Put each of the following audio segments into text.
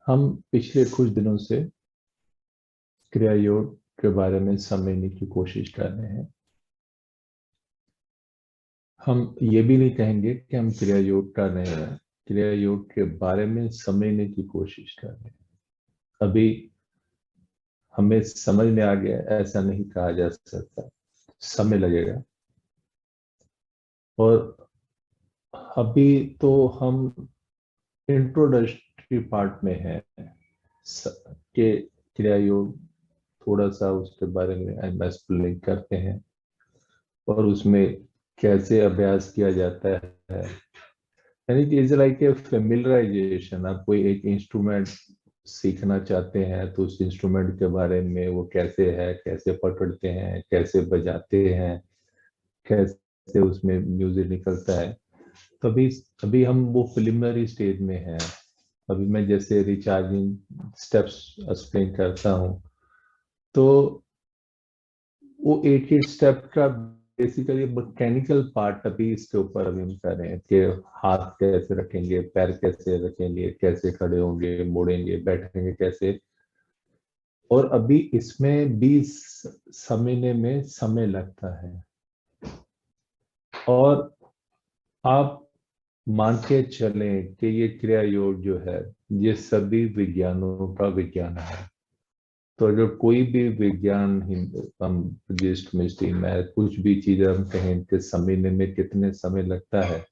हम पिछले कुछ दिनों से क्रिया योग के बारे में समझने की कोशिश कर रहे हैं। हम ये भी नहीं कहेंगे कि हम क्रिया योग कर रहे हैं, क्रिया योग के बारे में समझने की कोशिश कर रहे हैं। अभी हमें समझ में आ गया ऐसा नहीं कहा जा सकता, समय लगेगा। और अभी तो हम इंट्रोडक्टरी पार्ट में हैं कि क्रिया योग थोड़ा सा उसके बारे में हम एक्सप्लेन करते हैं और उसमें कैसे अभ्यास किया जाता है। यानी कि इज लाइक ए फेमिलराइजेशन। आप कोई एक इंस्ट्रूमेंट सीखना चाहते हैं तो उस इंस्ट्रूमेंट के बारे में वो कैसे है, कैसे पकड़ते हैं, कैसे बजाते हैं, कैसे उसमें म्यूजिक निकलता है। तो अभी हम वो प्रिलिमिनरी स्टेज में हैं। अभी मैं जैसे रिचार्जिंग स्टेप्स एक्सप्लेन करता हूँ तो वो एक एक स्टेप का बेसिकली मैकेनिकल पार्ट अभी इसके ऊपर अभी हम कर रहे हैं कि हाथ कैसे रखेंगे, पैर कैसे रखेंगे, कैसे खड़े होंगे, मुड़ेंगे, बैठेंगे कैसे। और अभी इसमें भी समझने में समय लगता है। और आप मान के चलें कि ये क्रिया योग जो है ये सभी विज्ञानों का विज्ञान है। तो अगर कोई भी विज्ञान हम फिजिक्स, केमिस्ट्री, मैथ, कुछ भी चीजें हम कहें कि समझने में कितने समय लगता है,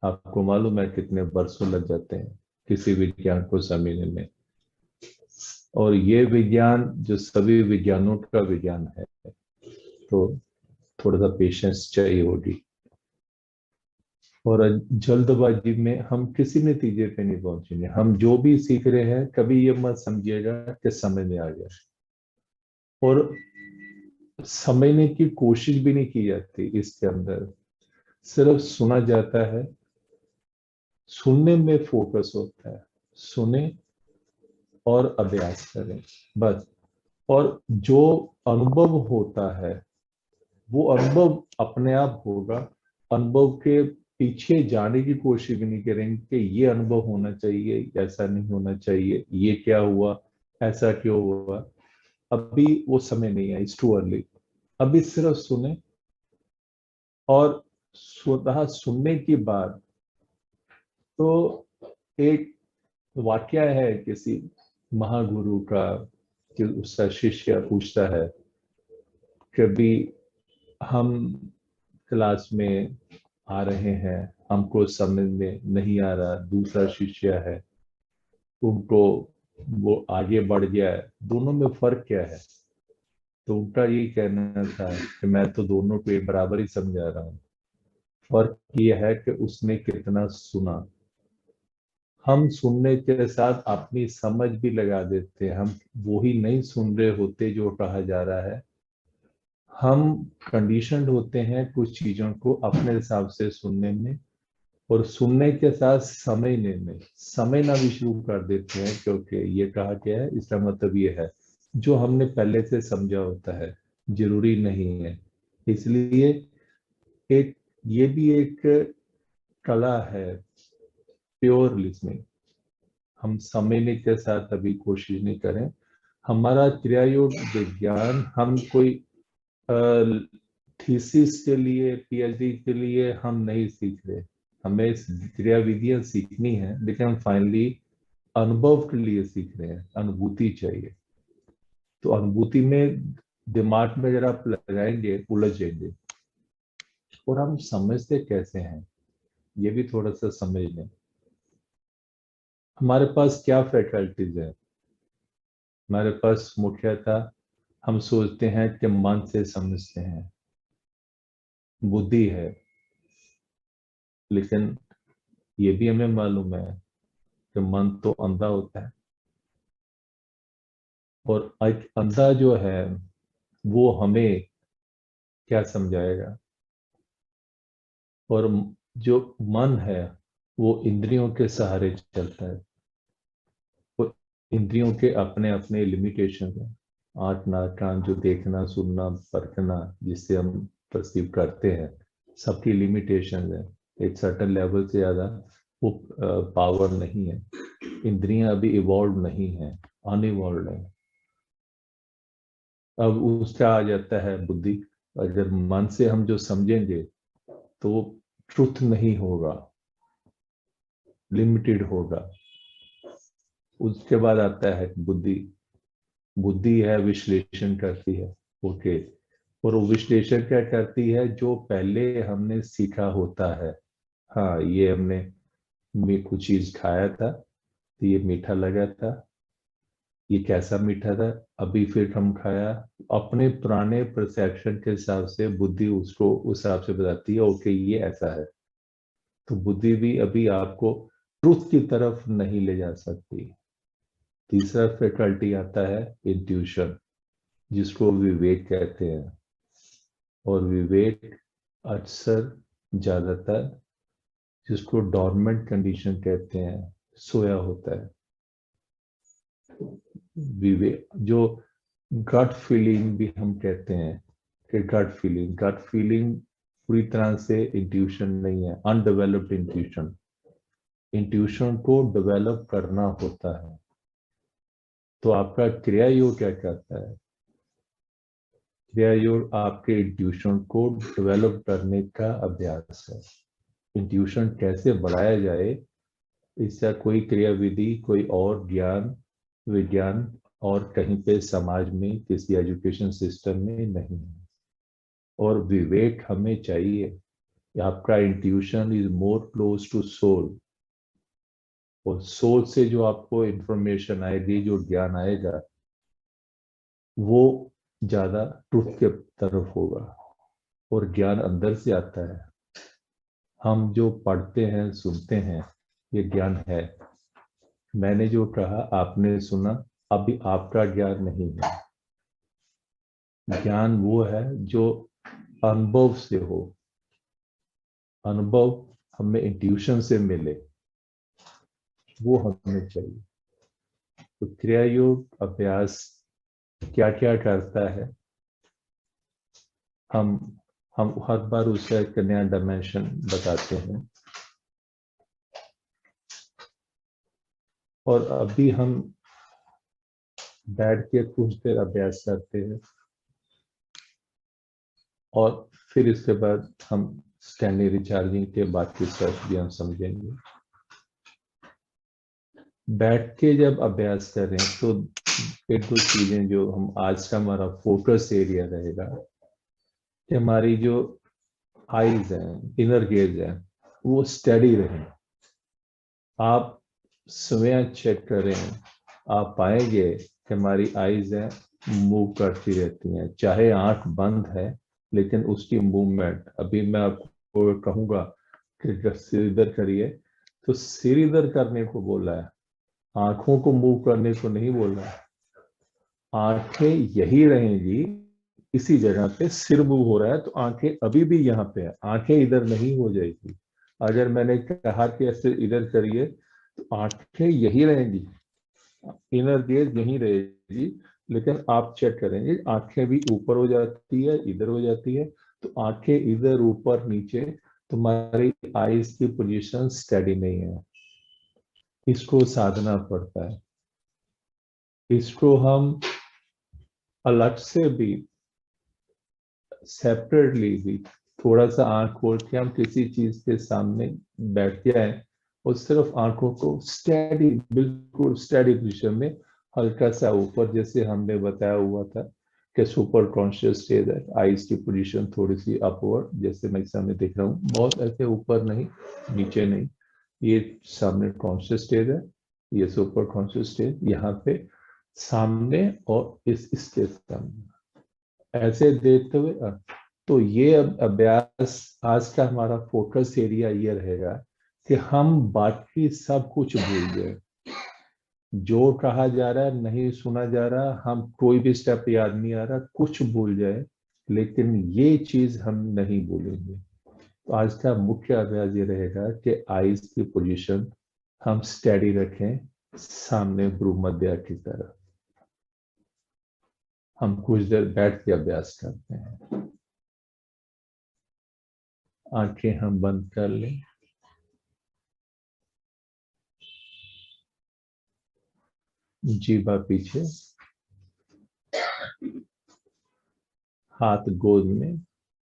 आपको मालूम है कितने वर्षों लग जाते हैं किसी विज्ञान को समझने में। और ये विज्ञान जो सभी विज्ञानों का विज्ञान है, तो थोड़ा सा पेशेंस चाहिए होगी। और जल्दबाजी में हम किसी नतीजे पे नहीं पहुंचेंगे। हम जो भी सीख रहे हैं कभी ये मत समझिएगा कि समझ में आ गया। और समझने की कोशिश भी नहीं की जाती इसके अंदर, सिर्फ सुना जाता है। सुनने में फोकस होता है, सुने और अभ्यास करें बस। और जो अनुभव होता है वो अनुभव अपने आप होगा। अनुभव के पीछे जाने की कोशिश भी नहीं करेंगे कि ये अनुभव होना चाहिए, ऐसा नहीं होना चाहिए, ये क्या हुआ, ऐसा क्यों हुआ। अभी वो समय नहीं है, इट्स टू अर्ली। अभी सिर्फ सुने। और स्वतः सुनने की बात तो एक वाक्य है किसी महागुरु का कि उसका शिष्य पूछता है, कभी हम क्लास में आ रहे हैं, हमको समझ में नहीं आ रहा, दूसरा शिष्य है उनको वो आगे बढ़ गया है, दोनों में फर्क क्या है। तो उनका यही कहना था कि मैं तो दोनों को एक बराबर ही समझा रहा हूँ, फर्क ये है कि उसने कितना सुना। हम सुनने के साथ अपनी समझ भी लगा देते हैं, हम वो ही नहीं सुन रहे होते जो कहा जा रहा है। हम कंडीशनड होते हैं कुछ चीजों को अपने हिसाब से सुनने में, और सुनने के साथ समझने में समझना भी शुरू कर देते हैं, क्योंकि ये कहा गया है, इसका मतलब ये है जो हमने पहले से समझा होता है जरूरी नहीं है। इसलिए एक ये भी एक कला है, प्योर लिसनिंग। हम समझने के साथ अभी कोशिश नहीं करें। हमारा क्रिया योग विज्ञान हम कोई थीसिस के लिए, पीएचडी के लिए हम नहीं सीख रहे। हमें क्रिया विधियां सीखनी है, लेकिन हम फाइनली अनुभव के लिए सीख रहे हैं। अनुभूति चाहिए। तो अनुभूति में दिमाग में अगर आप लगाएंगे उलझ जाएंगे। और हम समझते कैसे हैं ये भी थोड़ा सा समझ लें। हमारे पास क्या फैकल्टीज है। हमारे पास मुख्यतः हम सोचते हैं कि मन से समझते हैं, बुद्धि है। लेकिन ये भी हमें मालूम है कि मन तो अंधा होता है। और एक अंधा जो है वो हमें क्या समझाएगा। और जो मन है वो इंद्रियों के सहारे चलता है। वो इंद्रियों के अपने अपने लिमिटेशन है। आंख, नाक, कान जो देखना, सुनना, परखना जिससे हम परसीव करते हैं, सबकी लिमिटेशन है। एक सर्टन लेवल से ज्यादा वो पावर नहीं है। इंद्रियां अभी इवॉल्व नहीं है, अनइवॉल्व है। अब उसका आ जाता है बुद्धि। अगर मन से हम जो समझेंगे तो वो ट्रुथ नहीं होगा, लिमिटेड होगा। उसके बाद आता है बुद्धि। बुद्धि है, विश्लेषण करती है। ओके। और वो विश्लेषण क्या करती है? जो पहले हमने सीखा होता है, हाँ ये हमने कुछ चीज खाया था तो ये मीठा लगा था, ये कैसा मीठा था, अभी फिर हम खाया। अपने पुराने परसेप्शन के हिसाब से बुद्धि उसको उस हिसाब से बताती है, ओके ये ऐसा है। तो बुद्धि भी अभी आपको ट्रुथ की तरफ नहीं ले जा सकती। तीसरा फैकल्टी आता है इंट्यूशन, जिसको विवेक कहते हैं। और विवेक अक्सर, ज्यादातर, जिसको डॉर्मेंट कंडीशन कहते हैं, सोया होता है। विवेक जो गट फीलिंग भी हम कहते हैं, कि गट फीलिंग पूरी तरह से इंट्यूशन नहीं है, अनडेवलप्ड इंट्यूशन। इंट्यूशन को डेवलप करना होता है। तो आपका क्रिया योग क्या करता है? क्रिया योग आपके इंट्यूशन को डेवलप करने का अभ्यास है। इंट्यूशन कैसे बढ़ाया जाए, इसका कोई क्रिया विधि, कोई और ज्ञान, विज्ञान और कहीं पे समाज में, किसी एजुकेशन सिस्टम में नहीं है। और विवेक हमें चाहिए। आपका intuition is more close to soul. और सोल से जो आपको इंफॉर्मेशन आएगी, जो ज्ञान आएगा, वो ज्यादा ट्रुथ के तरफ होगा। और ज्ञान अंदर से आता है। हम जो पढ़ते हैं, सुनते हैं, ये ज्ञान है। मैंने जो कहा आपने सुना, अभी आपका ज्ञान नहीं है। ज्ञान वो है जो अनुभव से हो। अनुभव हमें इंट्यूशन से मिले, वो हमें चाहिए। तो क्रिया योग अभ्यास क्या क्या करता है, हम हम हर बार उसका एक नया डायमेंशन बताते हैं। और अभी हम बैठ के कुछ देर अभ्यास करते हैं, और फिर इसके बाद हम स्टैंडिंग रिचार्जिंग के बाकी स्टेप्स भी हम समझेंगे। बैठ के जब अभ्यास कर रहे हैं तो एक दो चीजें जो हम आज का हमारा फोकस एरिया रहेगा, कि हमारी जो आईज हैं, इनर गेज है, वो स्टडी रहे। आप स्वयं चेक करें, आप पाएंगे कि हमारी आईज है, मूव करती रहती हैं, चाहे आंख बंद है, लेकिन उसकी मूवमेंट। अभी मैं आपको कहूंगा कि जब सिर इधर करिए, तो सिर इधर करने को बोला है, आंखों को मूव करने को नहीं बोला है। आंखें यही रहेंगी इसी जगह पे, सिर मूव हो रहा है तो आंखें अभी भी यहाँ पे है, आंखें इधर नहीं हो जाएगी। अगर मैंने कहा कि ऐसे इधर करिए तो आंखें यही रहेंगी, इनर गेज यही रहेगी। लेकिन आप चेक करेंगे आंखें भी ऊपर हो जाती है, इधर हो जाती है। तो आंखें इधर, ऊपर, नीचे, तुम्हारी आईज की पोजीशन स्टेडी नहीं है। इसको साधना पड़ता है। इसको हम अलग से भी, सेपरेटली भी, थोड़ा सा आंख खोल के हम किसी चीज के सामने बैठ जाए, और सिर्फ आंखों को स्टेडी, बिल्कुल स्टेडी पोजीशन में, हल्का सा ऊपर, जैसे हमने बताया हुआ था कि सुपर कॉन्शियस स्टेज है, आईज की पोजीशन थोड़ी सी अपवर्ड, जैसे मैं सामने देख रहा हूँ, बहुत ऐसे ऊपर नहीं, नीचे नहीं। ये सामने कॉन्शियस स्टेज है, ये सुपर कॉन्शियस स्टेज यहाँ पे सामने, और इस स्टेज सामने, ऐसे देखते हुए। तो ये अभ्यास, आज का हमारा फोकस एरिया ये रहेगा कि हम बाकी सब कुछ भूल जाए। जो कहा जा रहा है नहीं सुना जा रहा, हम कोई भी स्टेप याद नहीं आ रहा, कुछ भूल जाए, लेकिन ये चीज हम नहीं भूलेंगे। तो आज का मुख्य अभ्यास ये रहेगा कि आईज की पोजीशन हम स्टेडी रखें, सामने भ्रू मध्य की तरफ। हम कुछ देर बैठ के अभ्यास करते हैं। आंखें हम बंद कर लें। जीभा पीछे, हाथ गोद में,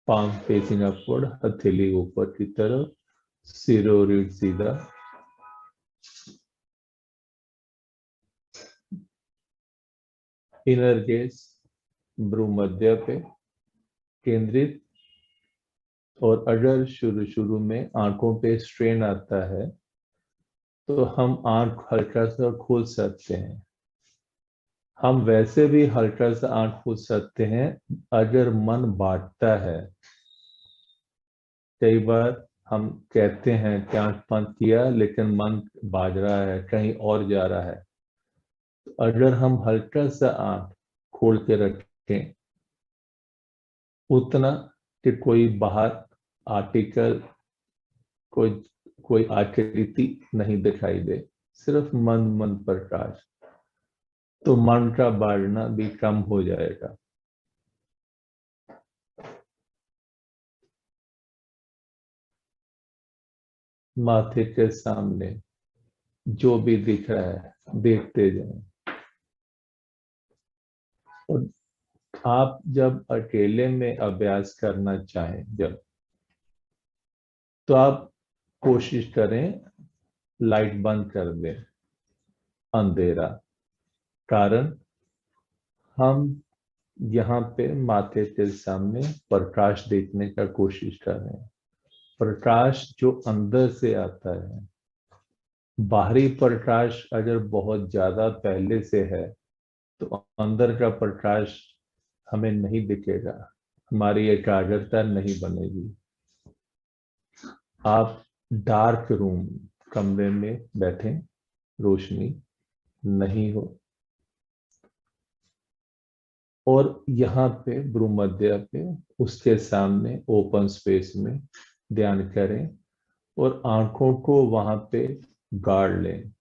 पाम फेसिंग अपवर्ड, हथेली ऊपर की तरफ, सिरोरीड सीधा, इनर गेज भ्रूमध्य पे केंद्रित। और अगर शुरू में आंखों पे स्ट्रेन आता है तो हम आंख हल्का सा खोल सकते हैं। हम वैसे भी हल्का सा आंख खोल सकते हैं अगर मन बांटता है। कई बार हम कहते हैं कि आंख बंद किया लेकिन मन बाज रहा है, कहीं और जा रहा है। अगर हम हल्का सा आंख खोल के रखें, उतना कि कोई बाहर आर्टिकल, कोई कोई आकृति नहीं दिखाई दे, सिर्फ मन प्रकाश, तो मन का बाढ़ना भी कम हो जाएगा। माथे के सामने जो भी दिख रहा है देखते जाएं। और आप जब अकेले में अभ्यास करना चाहें तो आप कोशिश करें लाइट बंद कर दें, अंधेरा। कारण हम यहाँ पे माथे के सामने प्रकाश देखने का कोशिश कर रहे हैं, प्रकाश जो अंदर से आता है। बाहरी प्रकाश अगर बहुत ज्यादा पहले से है तो अंदर का प्रकाश हमें नहीं दिखेगा, हमारी एकाग्रता नहीं बनेगी। आप डार्क रूम, कमरे में बैठें, रोशनी नहीं हो, और यहाँ पे भ्रूमध्य पे उसके सामने ओपन स्पेस में ध्यान करें और आंखों को वहां पे गाड़ लें,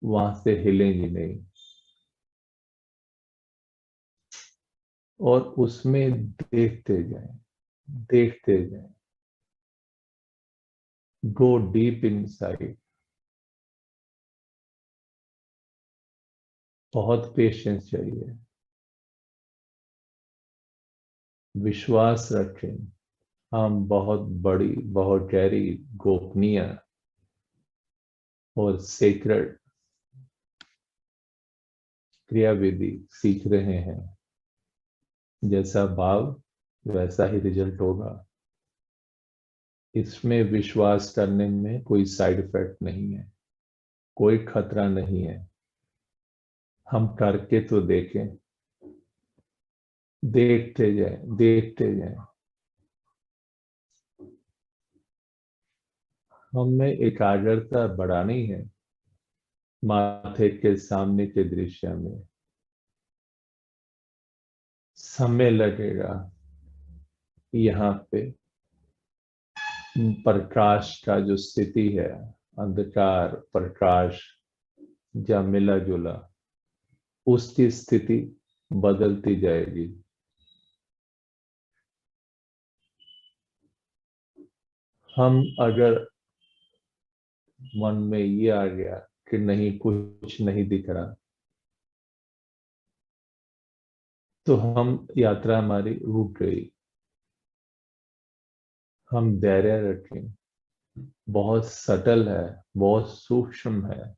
वहां से हिलेंगी नहीं। और उसमें देखते जाएं, देखते जाएं। Go deep inside. बहुत पेशेंस चाहिए, विश्वास रखें। हम बहुत बड़ी, बहुत गहरी, गोपनीय और सेक्रेड क्रियाविधि सीख रहे हैं। जैसा भाव वैसा ही रिजल्ट होगा। इसमें विश्वास करने में कोई साइड इफेक्ट नहीं है, कोई खतरा नहीं है। हम करके तो देखें, देखते जाएं, देखते जाएं। हमें एकाग्रता बढ़ानी है माथे के सामने के दृश्य में। समय लगेगा यहाँ पे प्रकाश का जो स्थिति है, अंधकार प्रकाश या मिला जुला, उसकी स्थिति बदलती जाएगी। हम अगर मन में ये आ गया कि नहीं, कुछ नहीं दिख रहा, तो हम यात्रा हमारी रुक गई। हम धैर्य रखें, बहुत सटल है, बहुत सूक्ष्म है।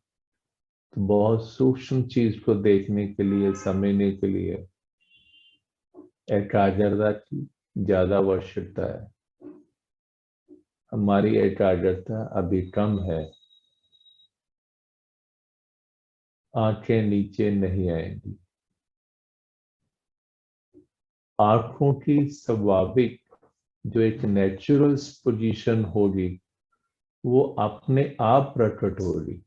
तो बहुत सूक्ष्म चीज को देखने के लिए, समझने के लिए एकाग्रता की ज्यादा आवश्यकता है। हमारी एकाग्रता अभी कम है, आंखें नीचे नहीं आएंगी। आंखों की स्वाभाविक जो एक नेचुरल पोजीशन होगी वो अपने आप प्रकट होगी।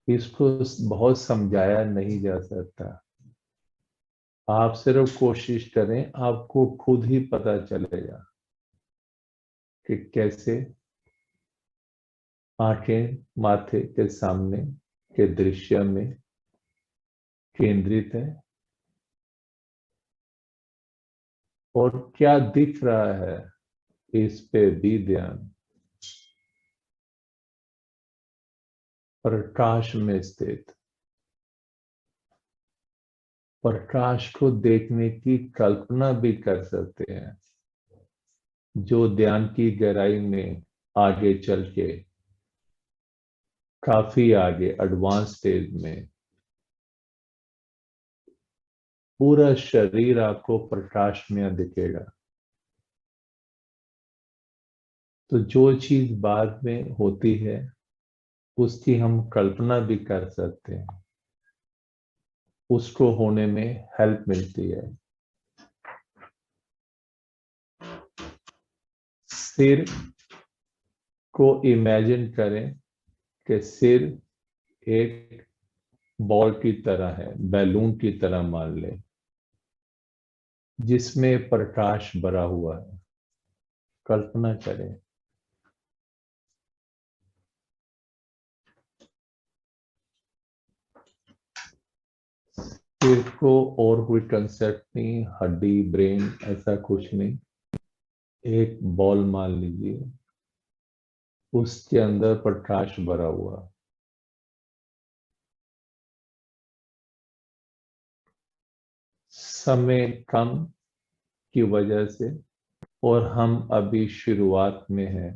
इसको बहुत समझाया नहीं जा सकता। आप सिर्फ कोशिश करें, आपको खुद ही पता चलेगा कि कैसे आंखें माथे के सामने के दृश्य में केंद्रित है और क्या दिख रहा है इस पे भी ध्यान। प्रकाश में स्थित प्रकाश को देखने की कल्पना भी कर सकते हैं, जो ध्यान की गहराई में आगे चल के काफी आगे एडवांस स्टेज में पूरा शरीर आपको प्रकाश में दिखेगा। तो जो चीज बाद में होती है उसकी हम कल्पना भी कर सकते हैं, उसको होने में हेल्प मिलती है। सिर को इमेजिन करें कि सिर एक बॉल की तरह है, बैलून की तरह मान लें, जिसमें प्रकाश भरा हुआ है। कल्पना करें। सिर को और कोई कंसेप्ट नहीं, हड्डी ब्रेन ऐसा कुछ नहीं, एक बॉल मान लीजिए, उसके अंदर प्रकाश भरा हुआ। समय कम की वजह से और हम अभी शुरुआत में हैं,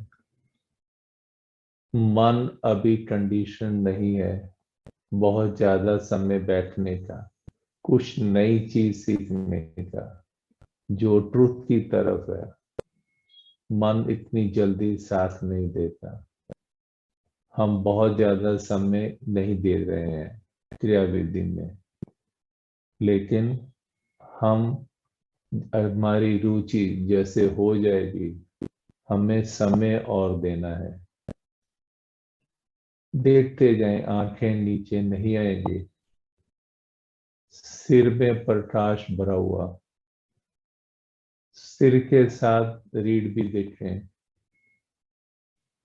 मन अभी कंडीशन नहीं है बहुत ज्यादा समय बैठने का, कुछ नई चीज सीखने का, जो ट्रुथ की तरफ है। मन इतनी जल्दी साथ नहीं देता, हम बहुत ज्यादा समय नहीं दे रहे हैं क्रियाविधि में, लेकिन हम हमारी रुचि जैसे हो जाएगी, हमें समय और देना है। देखते जाएं, आंखें नीचे नहीं आएंगी, सिर में प्रकाश भरा हुआ, सिर के साथ रीढ़ भी देखें।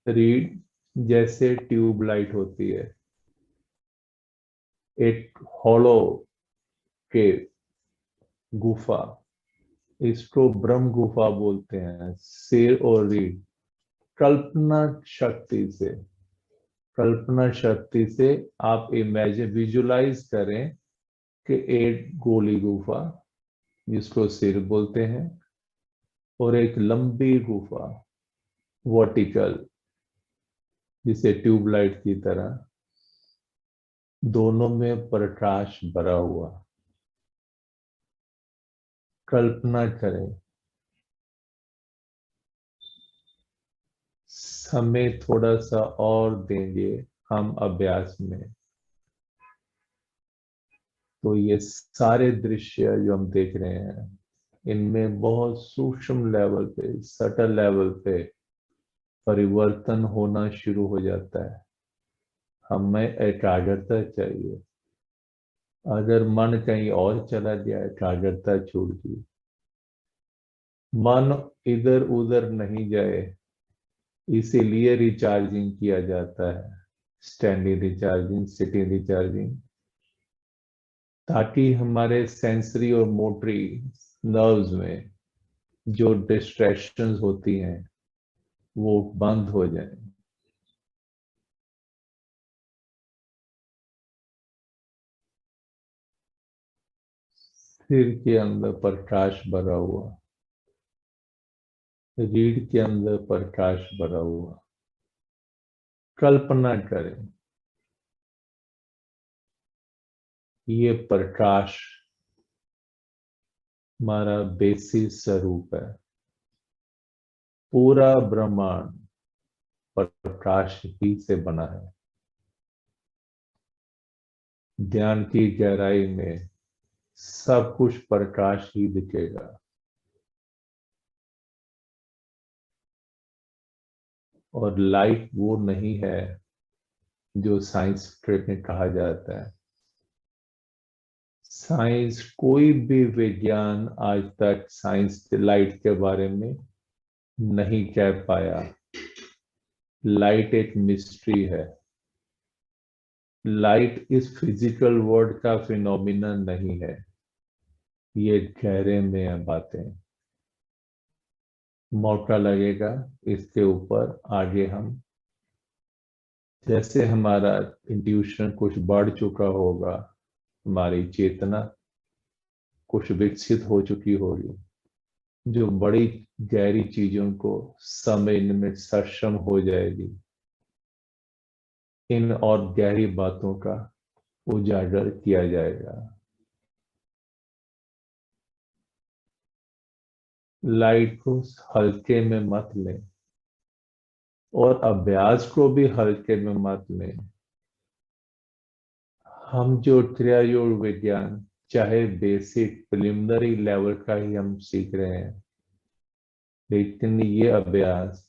रीढ़ जैसे ट्यूबलाइट होती है, एक हॉलो के गुफा, इसको ब्रह्म गुफा बोलते हैं। सिर और रीढ़ कल्पना शक्ति से, कल्पना शक्ति से आप इमेजिन विजुलाइज करें कि एक गोली गुफा जिसको सिर बोलते हैं और एक लंबी गुफा वर्टिकल जिसे ट्यूबलाइट की तरह, दोनों में प्रकाश भरा हुआ। कल्पना करें। समय थोड़ा सा और देंगे हम अभ्यास में, तो ये सारे दृश्य जो हम देख रहे हैं, इनमें बहुत सूक्ष्म लेवल पे, सटल लेवल पे परिवर्तन होना शुरू हो जाता है। हमें एकाग्रता चाहिए। अगर मन कहीं और चला गया, एकाग्रता छूट गई। मन इधर उधर नहीं जाए, इसीलिए रिचार्जिंग किया जाता है, स्टैंडिंग रिचार्जिंग, सिटिंग रिचार्जिंग, ताकि हमारे सेंसरी और मोटरी नर्व्स में जो डिस्ट्रैक्शंस होती हैं वो बंद हो जाए। सिर के अंदर प्रकाश भरा हुआ, रीढ़ के अंदर प्रकाश भरा हुआ। कल्पना करें, ये प्रकाश हमारा बेसिक स्वरूप है। पूरा ब्रह्मांड प्रकाश ही से बना है। ध्यान की गहराई में सब कुछ प्रकाश ही दिखेगा। और लाइट वो नहीं है जो साइंस में कहा जाता है। साइंस, कोई भी विज्ञान आज तक साइंस लाइट के बारे में नहीं कह पाया। लाइट एक मिस्ट्री है। लाइट इस फिजिकल वर्ल्ड का फिनोमिना नहीं है, ये गहरे में है बातें। मौका लगेगा इसके ऊपर आगे हम, जैसे हमारा इंट्यूशन कुछ बढ़ चुका होगा, हमारी चेतना, कुछ विकसित हो चुकी होगी, जो बड़ी गहरी चीजों को समझने में सक्षम हो जाएगी। इन और गहरी बातों का उजागर किया जाएगा। लाइट को हल्के में मत लें और अभ्यास को भी हल्के में मत लें। हम जो क्रिया योग विज्ञान, चाहे बेसिक प्रिलिमिनरी लेवल का ही हम सीख रहे हैं, लेकिन ये अभ्यास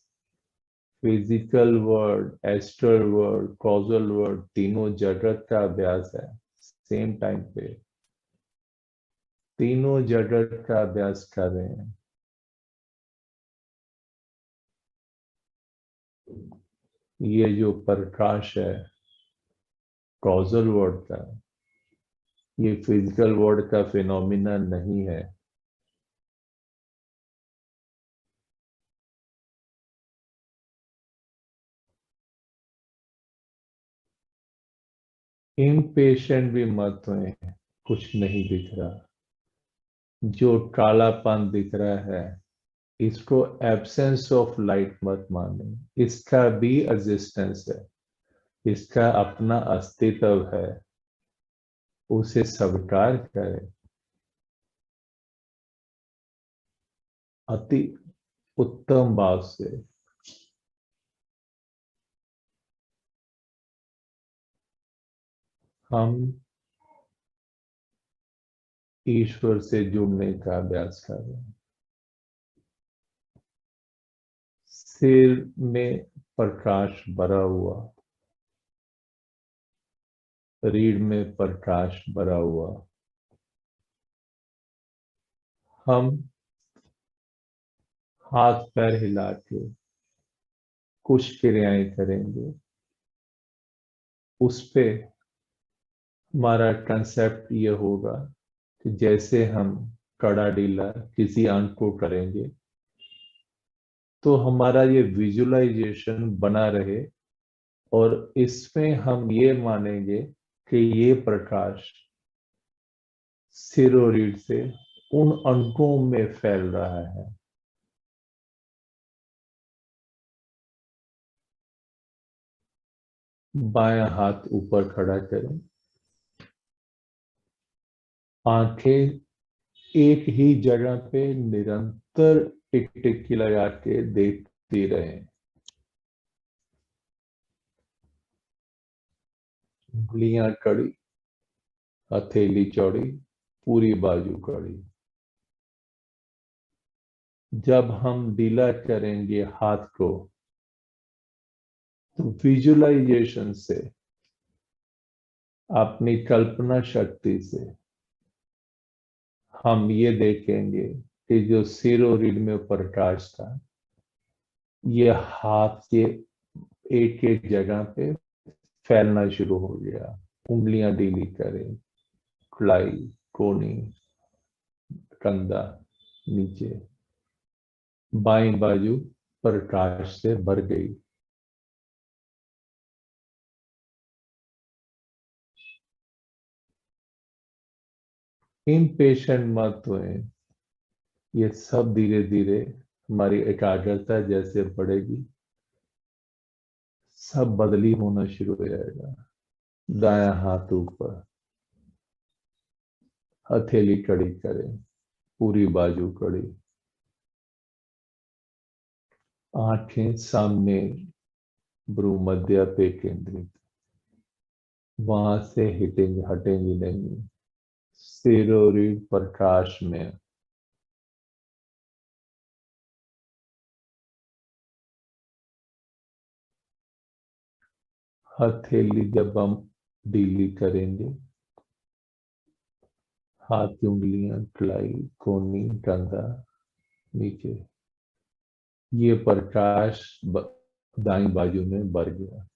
physical world, astral world, causal world, तीनों जगत का अभ्यास है। सेम टाइम पे तीनों जगत का अभ्यास कर रहे हैं। ये जो प्रकाश है कॉजल वर्ल्ड का, ये फिजिकल वर्ल्ड का फिनोमिना नहीं है। इम्पेशेंट भी मत हुए, कुछ नहीं दिख रहा। जो कालापन दिख रहा है, इसको एब्सेंस ऑफ लाइट मत माने, इसका भी एग्जिस्टेंस है, इसका अपना अस्तित्व है, उसे स्वीकार करें। अति उत्तम भाव से हम ईश्वर से जुड़ने का अभ्यास कर रहे हैं। सिर में प्रकाश भरा हुआ, रीढ़ में प्रकाश भरा हुआ। हम हाथ पैर हिला के कुछ क्रियाएं करेंगे। उस पे हमारा कंसेप्ट ये होगा कि जैसे हम कड़ा डीला किसी अंग को करेंगे, तो हमारा ये विजुअलाइजेशन बना रहे और इसमें हम ये मानेंगे कि ये प्रकाश सिर और रीढ़ से उन अंगों में फैल रहा है। बायां हाथ ऊपर खड़ा करें, आंखें एक ही जगह पे निरंतर टिक टिक लगा के देखती रहें। उंगलियां कड़ी, हथेली चौड़ी, पूरी बाजू कड़ी। जब हम ढीला करेंगे हाथ को, तो विजुअलाइजेशन से, अपनी कल्पना शक्ति से हम ये देखेंगे कि जो सिर और रीढ़ में प्रकाश था, ये हाथ के एक एक जगह पे फैलना शुरू हो गया। उंगलियां ढीली करें, कलाई, कोनी, कंधा, नीचे। बाईं बाजू प्रकाश से भर गई। इम्पेशेंट मत हुए। ये सब धीरे धीरे हमारी एकाग्रता जैसे बढ़ेगी, सब बदली होना शुरू हो जाएगा। दायां हाथ ऊपर, हथेली कड़ी करें, पूरी बाजू कड़ी, आंखें सामने भ्रू मध्य पे केंद्रित, वहां से हिटेंगे हटेंगी नहीं। सिर और रीढ़ प्रकाश में। हथेली जब हम ढीली करेंगे, हाथ की उंगलियां, कलाई, कोनी, कंधा, नीचे, ये प्रकाश दाईं बाजू में भर गया।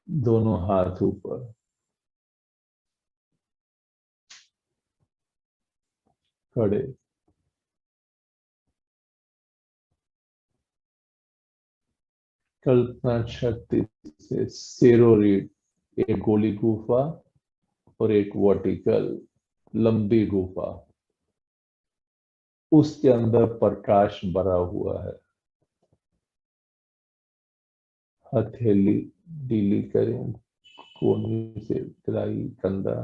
दोनों हाथ ऊपर, खड़े, कल्पना शक्ति से सेरोरीड, एक गोली गुफा और एक वर्टिकल लंबी गुफा, उसके अंदर प्रकाश भरा हुआ है। हथेली ढीली करें, कोहनी से तराई, कंधा,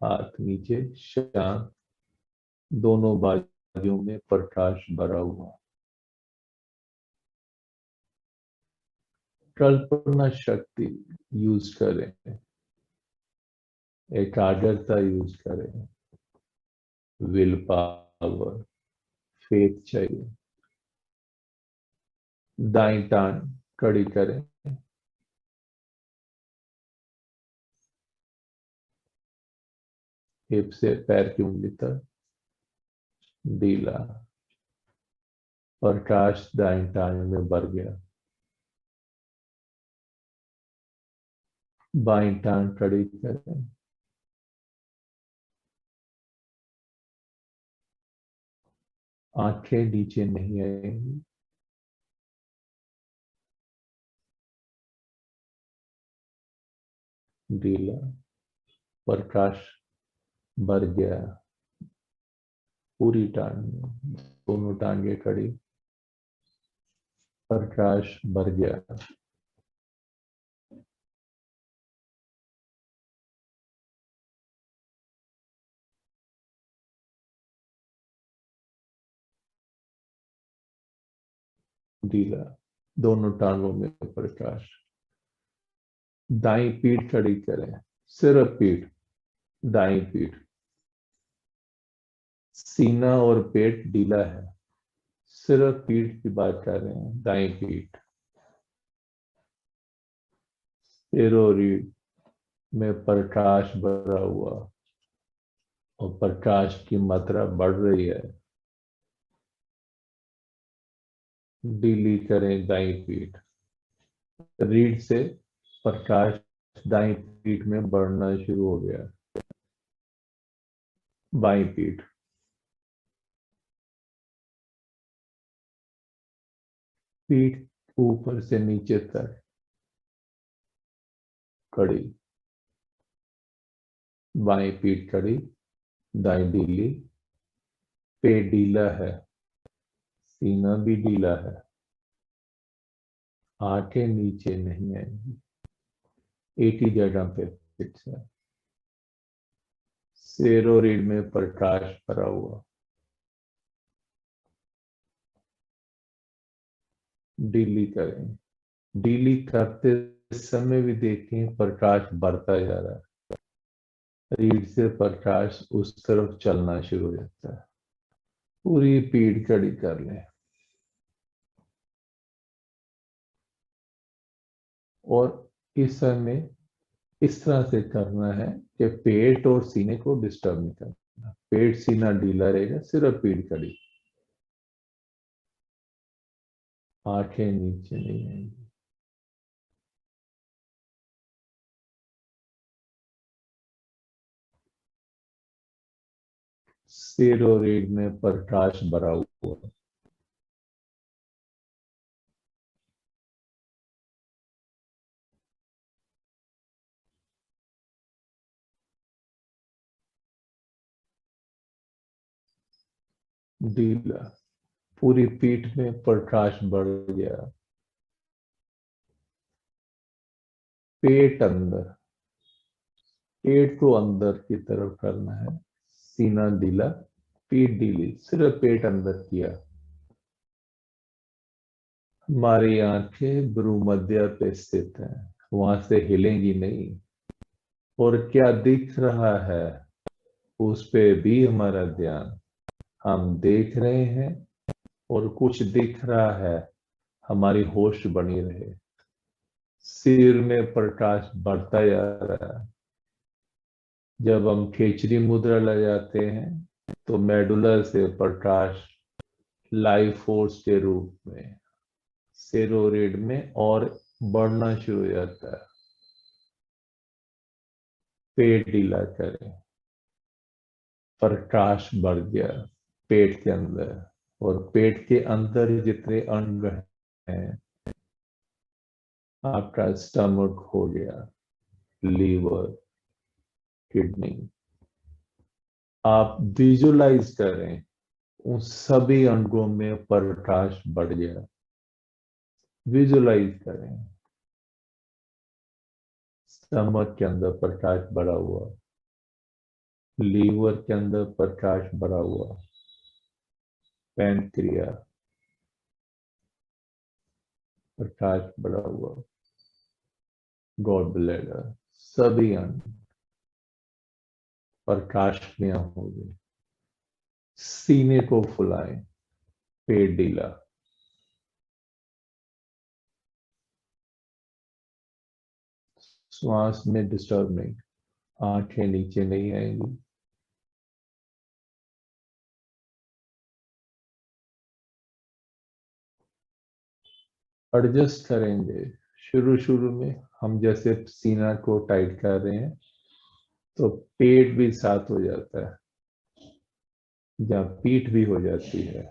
हाथ नीचे, शांत, दोनों बाजुओं में प्रकाश भरा हुआ। कल्पना शक्ति यूज करें, एकाग्रता यूज करें, विल पावर, फेथ चाहिए। दाईं टांग कड़ी करें, हिप से पैर की उंगली तक ढीला। प्रकाश दाईं टांग में भर गया। बाईं टांग कड़ी करें, आंखें नीचे नहीं आएंगी। ढीला, प्रकाश भर गया पूरी टांग में, दोनों टांगे कड़ी, प्रकाश भर गया। ढीला, दोनों टांगों में प्रकाश। दाईं पीठ खड़ी करें, सिर्फ पीठ, दाईं पीठ। सीना और पेट ढीला है, सिर्फ पीठ की बात कर रहे हैं, दाईं पीठ। सिर और रीढ़ में प्रकाश भरा हुआ और प्रकाश की मात्रा बढ़ रही है। ढीली करें दाईं पीठ। रीढ़ से प्रकाश दाईं पीठ में बढ़ना शुरू हो गया। बाईं पीठ, पीठ ऊपर से नीचे तक कड़ी। बाईं पीठ कड़ी, दाईं ढीली, पेट ढीला है, सीना भी ढीला है, आंखें नीचे नहीं आएंगी, एक ही जगह पे फिक्स है। सिर और रीढ़ में प्रकाश भरा हुआ। ढीली करें। ढीली करते समय भी देखें प्रकाश बढ़ता जा रहा है। रीढ़ से प्रकाश उस तरफ चलना शुरू हो जाता है। पूरी पीठ खड़ी कर लें और इस समय इस तरह से करना है कि पेट और सीने को डिस्टर्ब नहीं करना। पेट सीना ढीला रहेगा, सिर्फ पीठ खड़ी, आंखें नीचे नहीं आएंगी। सिर और रीढ़ में प्रकाश भरा हुआ। ढीला, पूरी पीठ में प्रकाश बढ़ गया। पेट अंदर, पेट को अंदर की तरफ करना है। सीना ढीला, पीठ ढीली, सिर्फ पेट अंदर किया। हमारी आंखें भ्रूमध्य पे स्थित हैं, वहां से हिलेंगी नहीं। और क्या दिख रहा है उस पे भी हमारा ध्यान। हम देख रहे हैं और कुछ दिख रहा है, हमारी होश बनी रहे। सिर में प्रकाश बढ़ता जा रहा है। जब हम खेचरी मुद्रा लगाते हैं तो मेडुलर से प्रकाश लाइफ फोर्स के रूप में सेरोरिड में और बढ़ना शुरू हो जाता है। पेट ढीला करें, प्रकाश बढ़ गया पेट के अंदर। और पेट के अंदर जितने अंग हैं आपका स्टमक हो गया, लीवर, किडनी। आप विजुलाइज करें उन सभी अंगों में प्रकाश बढ़ गया। विजुलाइज करें स्टमक के अंदर प्रकाश बढ़ा हुआ, लीवर के अंदर प्रकाश बढ़ा हुआ, पैनक्रिया प्रकाश बढ़ा हुआ, गॉड ब्लैडर, सभी अंग प्रकाश में हो गए। सीने को फुलाएं, पेट ढीला, श्वास में डिस्टर्ब नहीं, आंखें नीचे नहीं आएंगी। एडजस्ट करेंगे। शुरू शुरू में हम जैसे सीना को टाइट कर रहे हैं तो पेट भी साथ हो जाता है, जहाँ पीठ भी हो जाती है।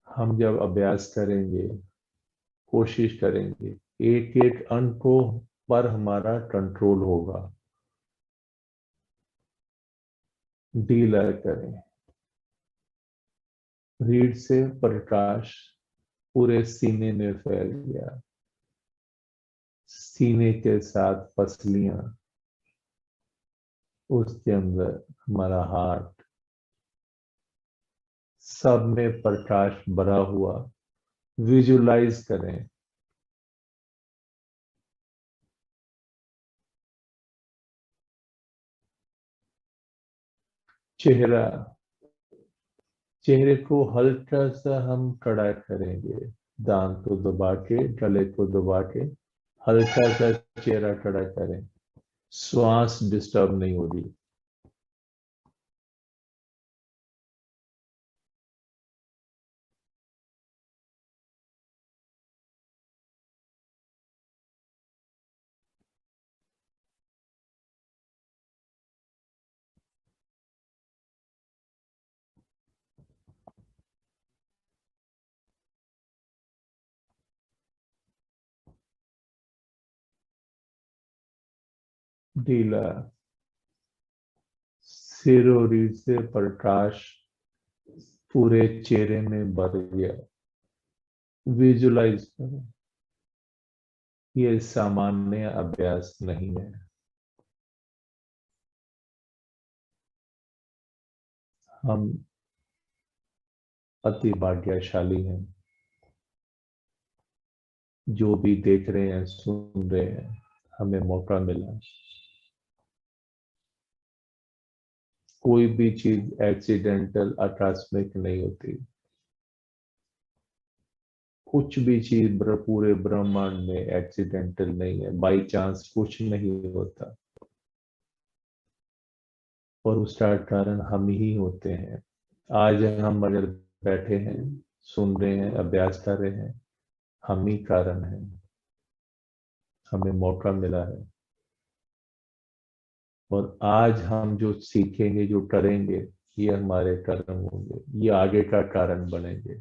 हम जब अभ्यास करेंगे, कोशिश करेंगे, एक एक अंग को पर हमारा कंट्रोल होगा। ढीला करें। रीढ़ से प्रकाश पूरे सीने में फैल गया। सीने के साथ पसलियां, उसके अंदर हमारा हार्ट, सब में प्रकाश भरा हुआ विजुलाइज करें। चेहरा, चेहरे को हल्का सा हम कड़ा करेंगे, दांत को दबा के, गले को दबा के हल्का सा चेहरा खड़ा करें। श्वास डिस्टर्ब नहीं होगी। ढीला। सिर और रीढ़ से प्रकाश पूरे चेहरे में भर गया। विजुलाइज करें। ये सामान्य अभ्यास नहीं है। हम अति भाग्यशाली हैं। जो भी देख रहे हैं, सुन रहे हैं, हमें मौका मिला। कोई भी चीज एक्सीडेंटल, आकस्मिक नहीं होती। कुछ भी चीज पूरे ब्रह्मांड में एक्सीडेंटल नहीं है, बाई चांस कुछ नहीं होता। और उसका कारण हम ही होते हैं। आज हम अगर बैठे हैं, सुन रहे हैं, अभ्यास कर रहे हैं, हम ही कारण हैं। हमें मौका मिला है। और आज हम जो सीखेंगे, जो करेंगे, ये हमारे कर्म होंगे, ये आगे का कारण बनेंगे।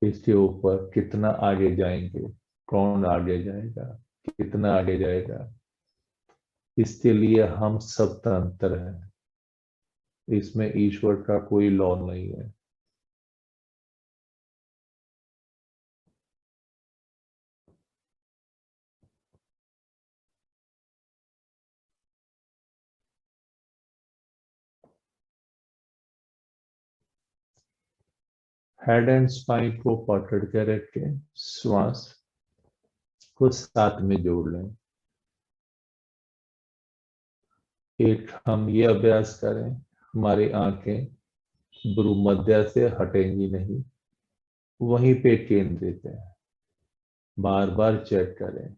इसके ऊपर कितना आगे जाएंगे, कौन आगे जाएगा, कितना आगे जाएगा, इसके लिए हम सब तंत्र हैं। इसमें ईश्वर का कोई लॉ नहीं है। हेड एंड स्पाइन को पकड़ के रख के श्वास को साथ में जोड़ लें। एक हम ये अभ्यास करें, हमारी आंखें भ्रूमध्य से हटेंगी नहीं, वहीं पे केंद्रित है। बार बार चेक करें।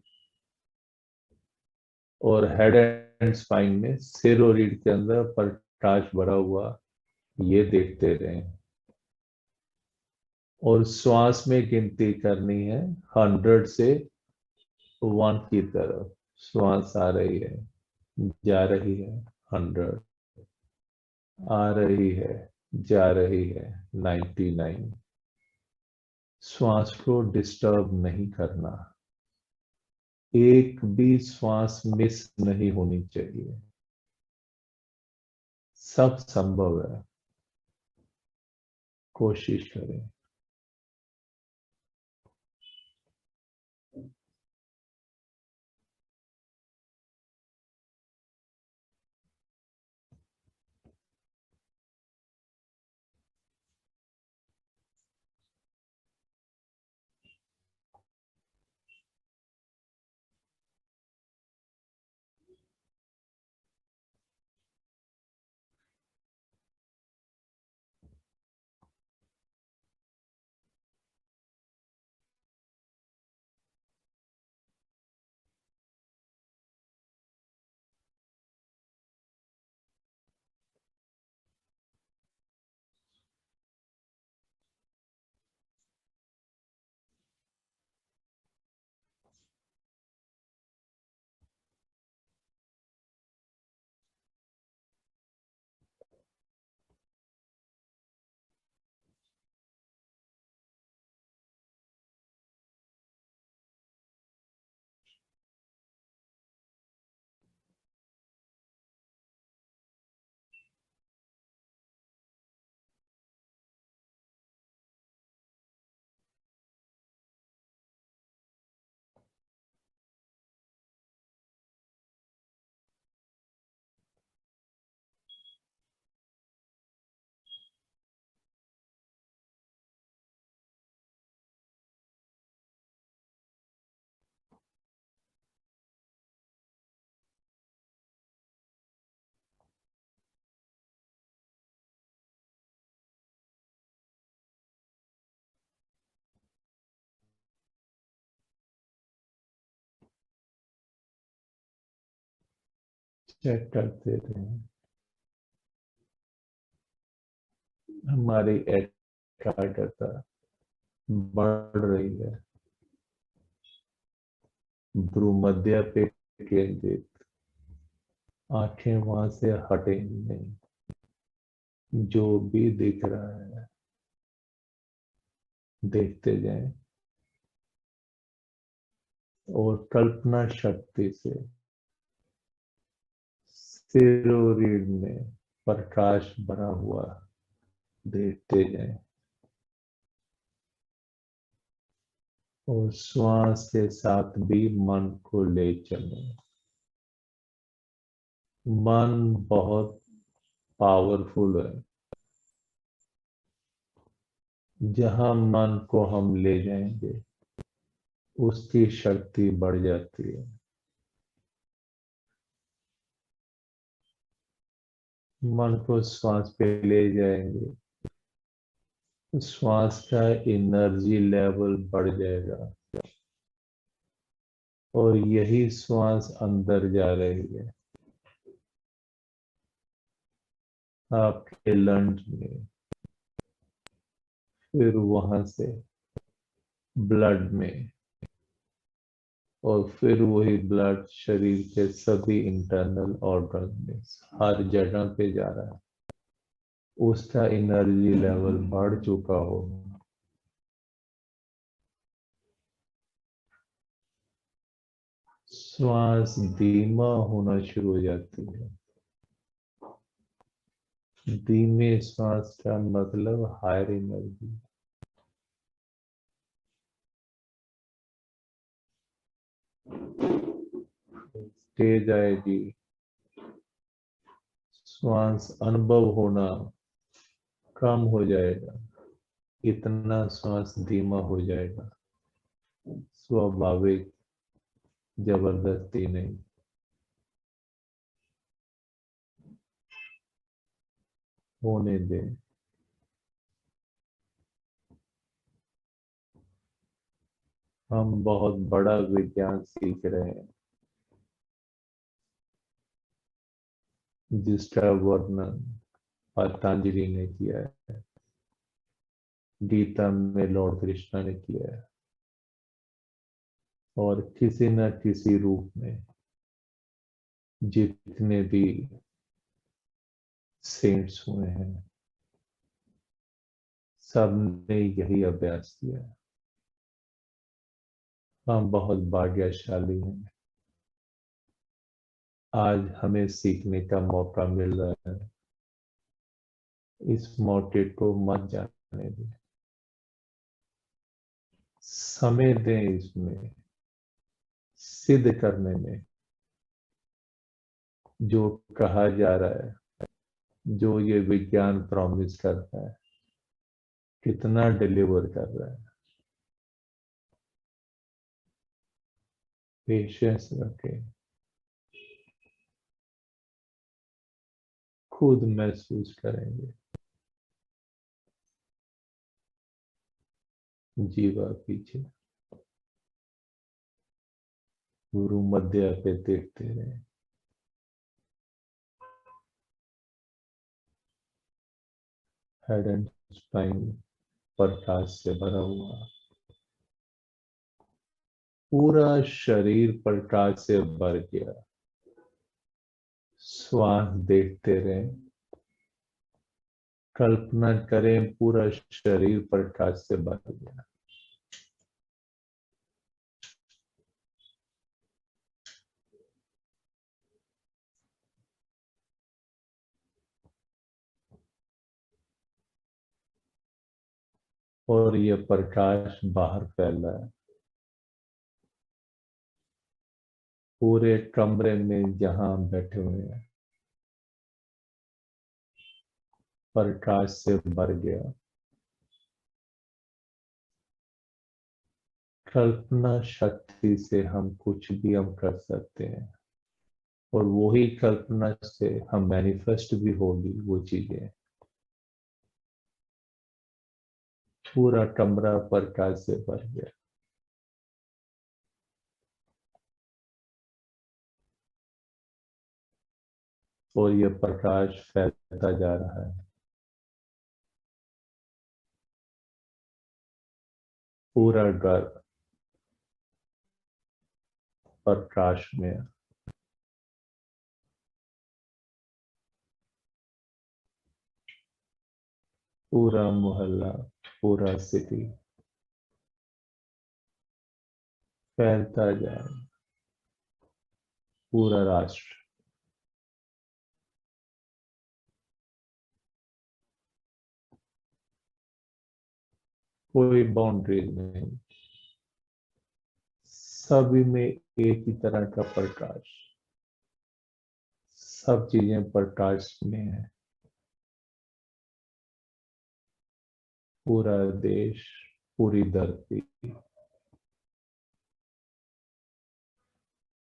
और हेड एंड स्पाइन में सिर और रीढ़ के अंदर प्रकाश भरा हुआ, ये देखते रहें। और श्वास में गिनती करनी है 100 से 1 की तरफ। श्वास आ रही है, जा रही है, 100, आ रही है, जा रही है, 99। श्वास को डिस्टर्ब नहीं करना, एक भी श्वास मिस नहीं होनी चाहिए। सब संभव है, कोशिश करें। चेक करते रहें। हमारी एकाग्रता बढ़ रही है, भ्रूमध्य पे केंद्रित। आंखें वहां से हटेंगी नहीं, जो भी दिख रहा है देखते जाएं और कल्पना शक्ति से शरीर में प्रकाश भरा हुआ देखते जाएं और श्वास के साथ भी मन को ले चलें। मन बहुत पावरफुल है। जहां मन को हम ले जाएंगे उसकी शक्ति बढ़ जाती है। मन को श्वास पे ले जाएंगे, श्वास का एनर्जी लेवल बढ़ जाएगा और यही श्वास अंदर जा रही है आपके लंग्स में, फिर वहां से ब्लड में, और फिर वही ब्लड शरीर के सभी इंटरनल ऑर्गन में हर जगह पे जा रहा है। उसका एनर्जी लेवल बढ़ चुका होगा। श्वास धीमा होना शुरू हो जाती है। धीमे श्वास का मतलब हायर एनर्जी। तेज आएगी, श्वास अनुभव होना कम हो जाएगा, इतना श्वास धीमा हो जाएगा। स्वाभाविक, जबरदस्ती नहीं। होने दें। हम बहुत बड़ा विज्ञान सीख रहे हैं जिसका वर्णन पतंजलि ने किया है, गीता में लॉर्ड कृष्णा ने किया है, और किसी न किसी रूप में जितने भी सेंट्स हुए हैं सबने यही अभ्यास किया है। हम बहुत भाग्यशाली हैं, आज हमें सीखने का मौका मिल रहा है। इस मौके को मत जाने दें, समय दें इसमें सिद्ध करने में। जो कहा जा रहा है, जो ये विज्ञान प्रॉमिस करता है, कितना डिलीवर कर रहा है। पेशेंस रखें, खुद महसूस करेंगे। जीवा पीछे, गुरु मध्य पे देखते रहे। हेड एंड स्पाइन प्रकाश से भरा हुआ, पूरा शरीर प्रकाश से भर गया। श्वास देखते रहे, कल्पना करें पूरा शरीर प्रकाश से भर गया। और ये प्रकाश बाहर फैला है, पूरे कमरे में जहां बैठे हुए हैं प्रकाश से भर गया। कल्पना शक्ति से हम कुछ भी हम कर सकते हैं, और वही कल्पना से हम मैनिफेस्ट भी होगी वो चीजें। पूरा कमरा प्रकाश से भर गया, और ये प्रकाश फैलता जा रहा है। पूरा घर प्रकाश में, पूरा मोहल्ला, पूरा सिटी फैलता जा रहा है। पूरा राष्ट्र, कोई बाउंड्रीज नहीं, सभी में एक ही तरह का प्रकाश। सब चीजें प्रकाश में है। पूरा देश, पूरी धरती,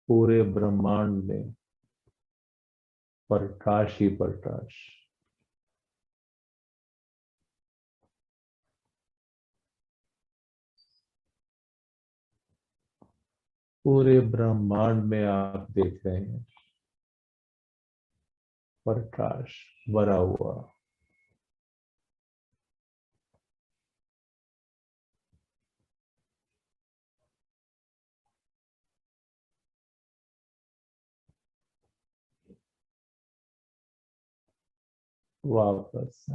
पूरे ब्रह्मांड में प्रकाश ही प्रकाश। पूरे ब्रह्मांड में आप देख रहे हैं प्रकाश भरा हुआ। वापस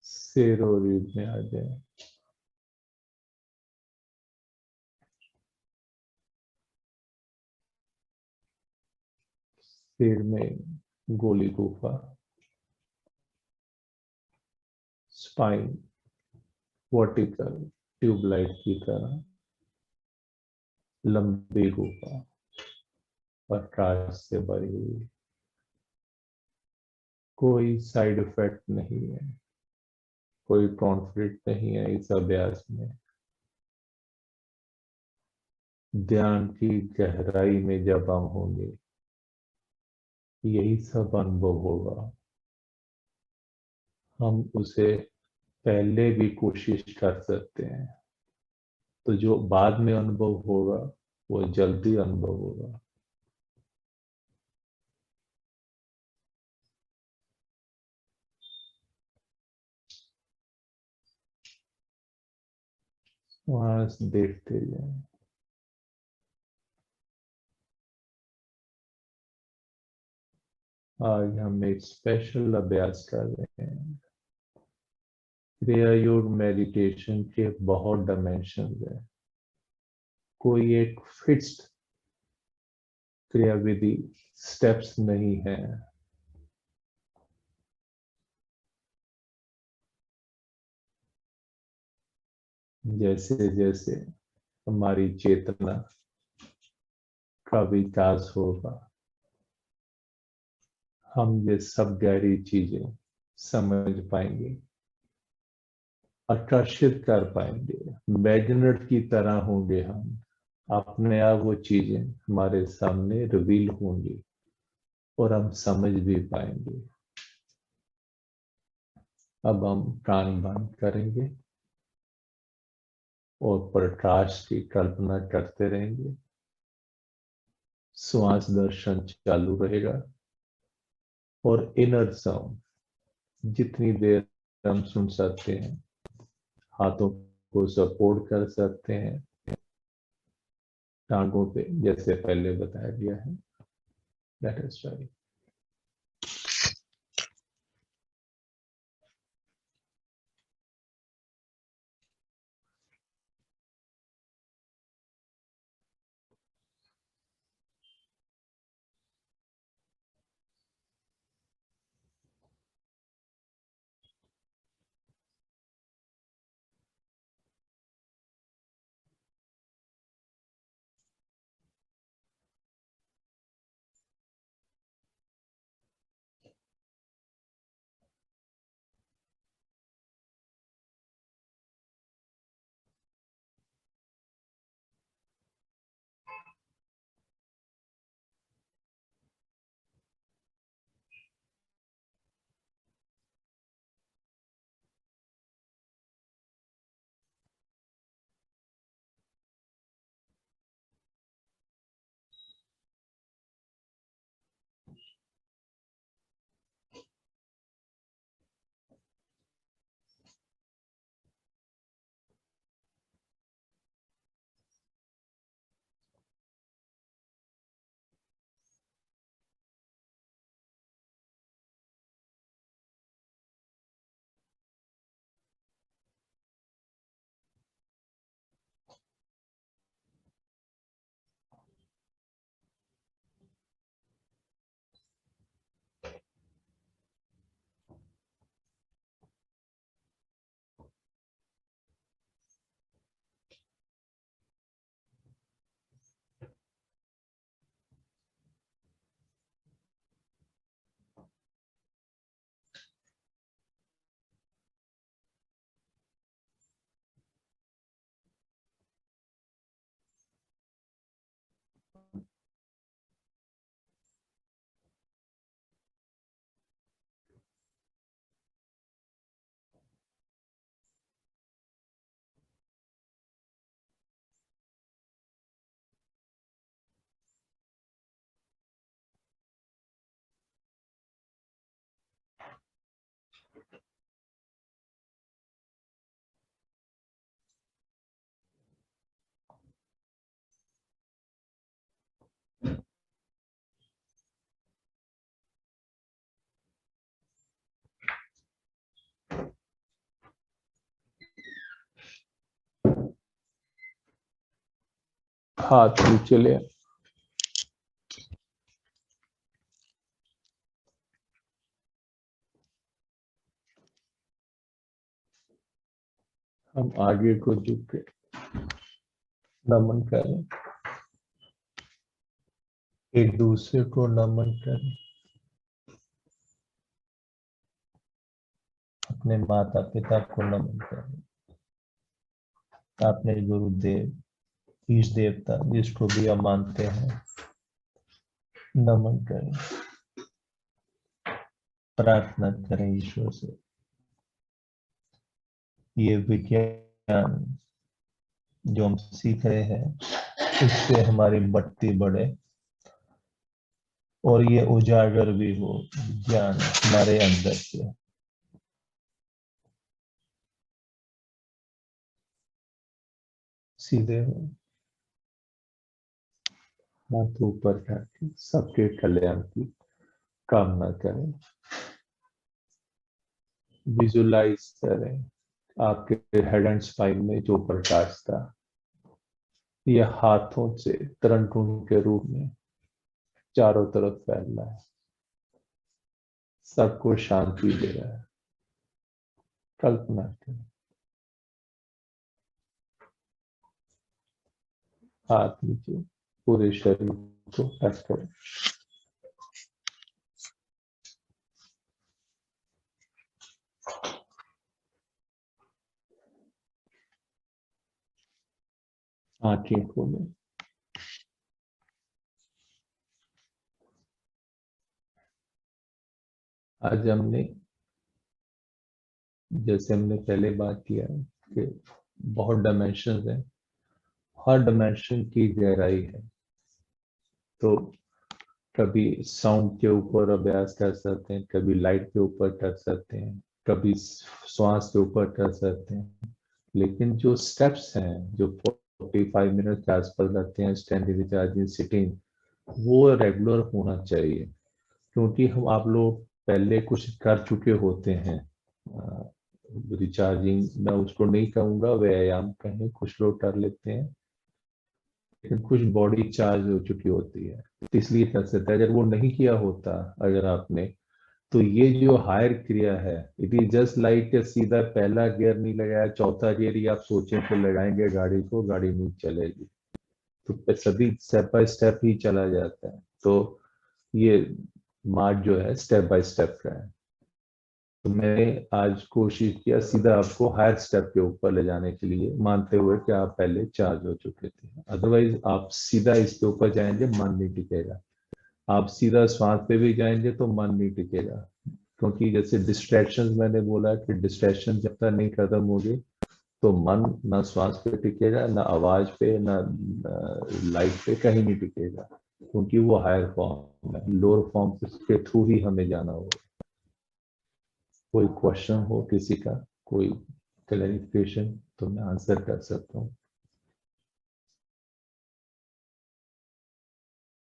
सिरोरीज में आ जाए। सिर में गोली गुफा, स्पाइन वर्टिकल ट्यूबलाइट की तरह लंबी गुफा, प्रकाश से भरी हुई। कोई साइड इफेक्ट नहीं है, कोई कॉन्फ्लिक्ट नहीं है इस अभ्यास में। ध्यान की गहराई में जब हम होंगे, यही सब अनुभव होगा। हम उसे पहले भी कोशिश कर सकते हैं, तो जो बाद में अनुभव होगा वो जल्दी अनुभव होगा। वहां से देखते जाए। आज हम एक स्पेशल अभ्यास कर रहे हैं क्रिया योग मेडिटेशन के बहुत डायमेंशन है, कोई एक फिक्स्ड क्रिया विधि स्टेप्स नहीं है। जैसे जैसे हमारी चेतना का विकास होगा, हम ये सब गहरी चीजें समझ पाएंगे, आकर्षित कर पाएंगे, मैग्नेट की तरह होंगे हम। अपने आप वो चीजें हमारे सामने रिवील होंगी और हम समझ भी पाएंगे। अब हम प्राण बंद करेंगे और प्रकाश की कल्पना करते रहेंगे। श्वास दर्शन चालू रहेगा और इनर साउंड जितनी देर हम सुन सकते हैं, हाथों को सपोर्ट कर सकते हैं टांगों पे, जैसे पहले बताया गया है। Let us try. हाथ नीचे ले, हम आगे को झुक के नमन करें, एक दूसरे को नमन करें, अपने माता पिता को नमन करें, अपने गुरुदेव, ईश देवता जिसको भी हम मानते हैं, नमन करें, प्रार्थना करें ईश्वर से ये विज्ञान जो हम सीख रहे हैं इससे हमारी बत्ती बढ़े और ये उजागर भी हो ज्ञान हमारे अंदर से। सीधे हो, हाथ ऊपर करके सबके कल्याण की कामना करें, विजुलाइज करें आपके हेड एंड स्पाइन में जो प्रकाश था, यह हाथों से तरंगों के रूप में चारों तरफ फैल रहा है, सबको शांति दे रहा है। कल्पना करें, हाथ नीचे, पूरे शरीर को टच करें। आंखें खोलें। आज हमने, जैसे हमने पहले बात किया कि बहुत डायमेंशन है, हर डायमेंशन की गहराई है। तो कभी साउंड के ऊपर अभ्यास कर सकते हैं, कभी लाइट के ऊपर कर सकते हैं, कभी श्वास के ऊपर कर सकते हैं। लेकिन जो स्टेप्स हैं, जो 45 मिनट के आसपास लगते हैं स्टैंडिंग, रिचार्जिंग, सिटिंग, वो रेगुलर होना चाहिए। क्योंकि हम आप लोग पहले कुछ कर चुके होते हैं, रिचार्जिंग मैं उसको नहीं कहूँगा, व्यायाम कहें, कुछ लोग कर लेते हैं, लेकिन कुछ बॉडी चार्ज हो चुकी होती है, तो इसलिए कर सकता है। अगर वो नहीं किया होता अगर आपने, तो ये जो हायर क्रिया है, इट इज जस्ट लाइक सीधा पहला गियर नहीं लगाया, चौथा गियर ही आप सोचें कि लगाएंगे गाड़ी को, गाड़ी नहीं चलेगी। तो सभी स्टेप बाय स्टेप ही चला जाता है। तो ये मार्ग जो है स्टेप बाय स्टेप का है। तो मैंने आज कोशिश किया सीधा आपको हायर स्टेप के ऊपर ले जाने के लिए, मानते हुए कि आप पहले चार्ज हो चुके थे। अदरवाइज आप सीधा इसके ऊपर जाएंगे, मन नहीं टिकेगा। आप सीधा श्वास पे भी जाएंगे तो मन नहीं टिकेगा। क्योंकि जैसे डिस्ट्रैक्शन, मैंने बोला कि डिस्ट्रैक्शन जब तक नहीं खत्म होगी, तो मन ना श्वास पे टिकेगा, ना आवाज पे, ना लाइट पे, कहीं नहीं टिकेगा। क्योंकि वो हायर फॉर्म है, लोअर फॉर्म के थ्रू ही हमें जाना होगा। कोई क्वेश्चन हो किसी का, कोई क्लैरिफिकेशन, तो मैं आंसर कर सकता हूँ।